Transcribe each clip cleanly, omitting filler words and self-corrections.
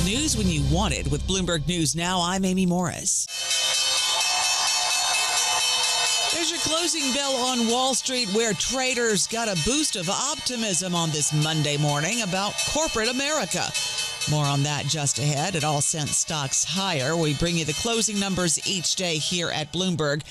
News when you want it with Bloomberg News Now. I'm Amy Morris. There's your closing bell on Wall Street, where traders got a boost of optimism on this Monday morning about corporate America. More on that just ahead. It all sent stocks higher. We bring you the closing numbers each day here at Bloomberg.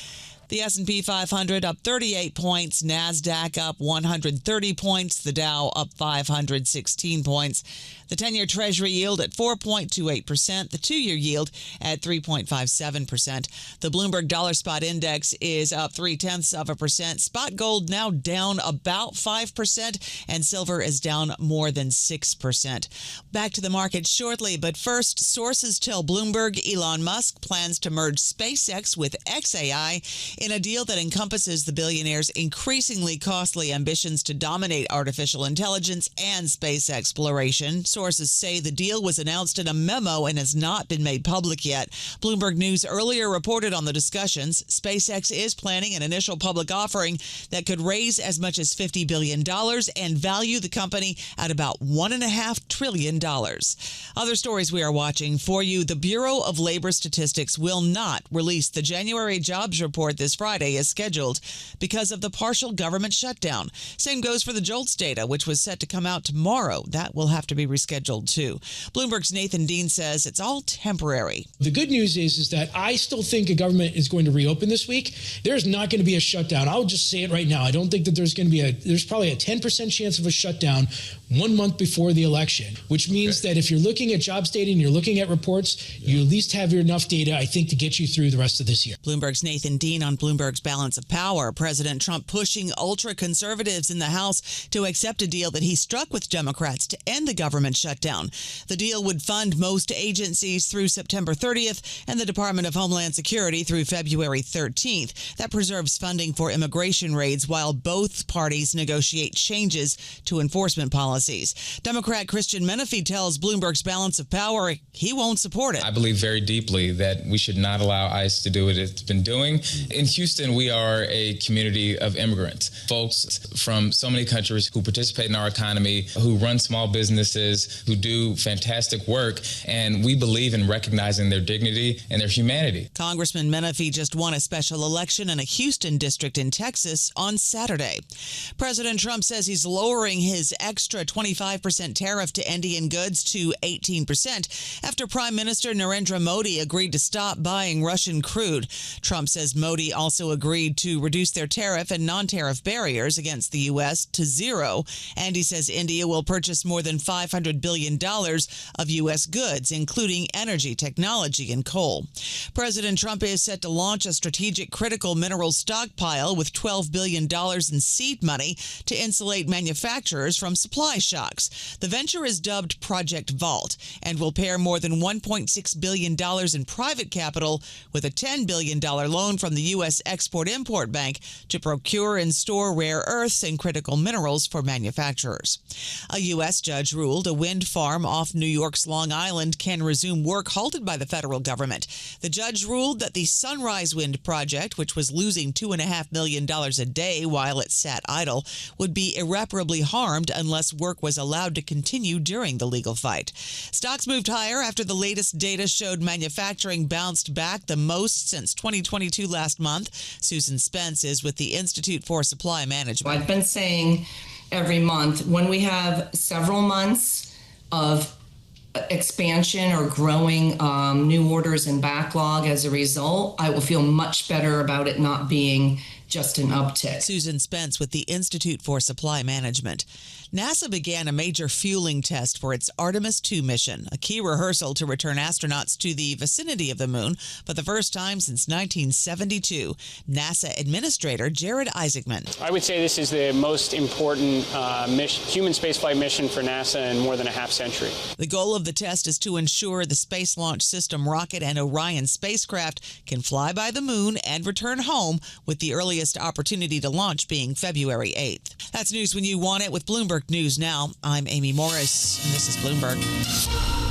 The S&P 500 up 38 points, NASDAQ up 130 points, the Dow up 516 points. The 10-year Treasury yield at 4.28%, the 2-year yield at 3.57%. The Bloomberg Dollar Spot Index is up 0.3%. Spot gold now down about 5%, and silver is down more than 6%. Back to the market shortly, but first, sources tell Bloomberg Elon Musk plans to merge SpaceX with xAI in a deal that encompasses the billionaire's increasingly costly ambitions to dominate artificial intelligence and space exploration. Sources say the deal was announced in a memo and has not been made public yet. Bloomberg News earlier reported on the discussions. SpaceX is planning an initial public offering that could raise as much as $50 billion and value the company at about $1.5 trillion. Other stories we are watching for you. The Bureau of Labor Statistics will not release the January jobs report this Friday as scheduled because of the partial government shutdown. Same goes for the JOLTS data, which was set to come out tomorrow. That will have to be rescheduled too. Bloomberg's Nathan Dean says it's all temporary. The good news is that I still think a government is going to reopen this week. There's not going to be a shutdown. I'll just say it right now. I don't think that there's going to be there's probably a 10% chance of a shutdown 1 month before the election, which means that if you're looking at jobs data and you're looking at reports, you at least have enough data, I think, to get you through the rest of this year. Bloomberg's Nathan Dean on Bloomberg's Balance of Power. President Trump pushing ultra-conservatives in the House to accept a deal that he struck with Democrats to end the government shutdown. The deal would fund most agencies through September 30th and the Department of Homeland Security through February 13th. That preserves funding for immigration raids while both parties negotiate changes to enforcement policies. Democrat Christian Menifee tells Bloomberg's Balance of Power he won't support it. I believe very deeply that we should not allow ICE to do what it's been doing. In Houston, we are a community of immigrants, folks from so many countries who participate in our economy, who run small businesses, who do fantastic work, and we believe in recognizing their dignity and their humanity. Congressman Menifee just won a special election in a Houston district in Texas on Saturday. President Trump says he's lowering his extra 25% tariff to Indian goods to 18% after Prime Minister Narendra Modi agreed to stop buying Russian crude. Trump says Modi also agreed to reduce their tariff and non-tariff barriers against the U.S. to zero, and he says India will purchase more than $500 billion of U.S. goods, including energy, technology, and coal. President Trump is set to launch a strategic critical minerals stockpile with $12 billion in seed money to insulate manufacturers from supply shocks. The venture is dubbed Project Vault and will pair more than $1.6 billion in private capital with a $10 billion loan from the U.S. Export-Import Bank to procure and store rare earths and critical minerals for manufacturers. A U.S. judge ruled a wind farm off New York's Long Island can resume work halted by the federal government. The judge ruled that the Sunrise Wind project, which was losing $2.5 million a day while it sat idle, would be irreparably harmed unless work was allowed to continue during the legal fight. Stocks moved higher after the latest data showed manufacturing bounced back the most since 2022 last month. Susan Spence is with the Institute for Supply Management. I've been saying every month, when we have several months of expansion or growing new orders and backlog as a result, I will feel much better about it not being just an uptick. Susan Spence with the Institute for Supply Management. NASA began a major fueling test for its Artemis II mission, a key rehearsal to return astronauts to the vicinity of the moon for the first time since 1972. NASA Administrator Jared Isaacman. I would say this is the most important human spaceflight mission for NASA in more than a half century. The goal of the test is to ensure the Space Launch System rocket and Orion spacecraft can fly by the moon and return home, with the earliest opportunity to launch being February 8th. That's news when you want it with Bloomberg News Now. I'm Amy Morris, and this is Bloomberg.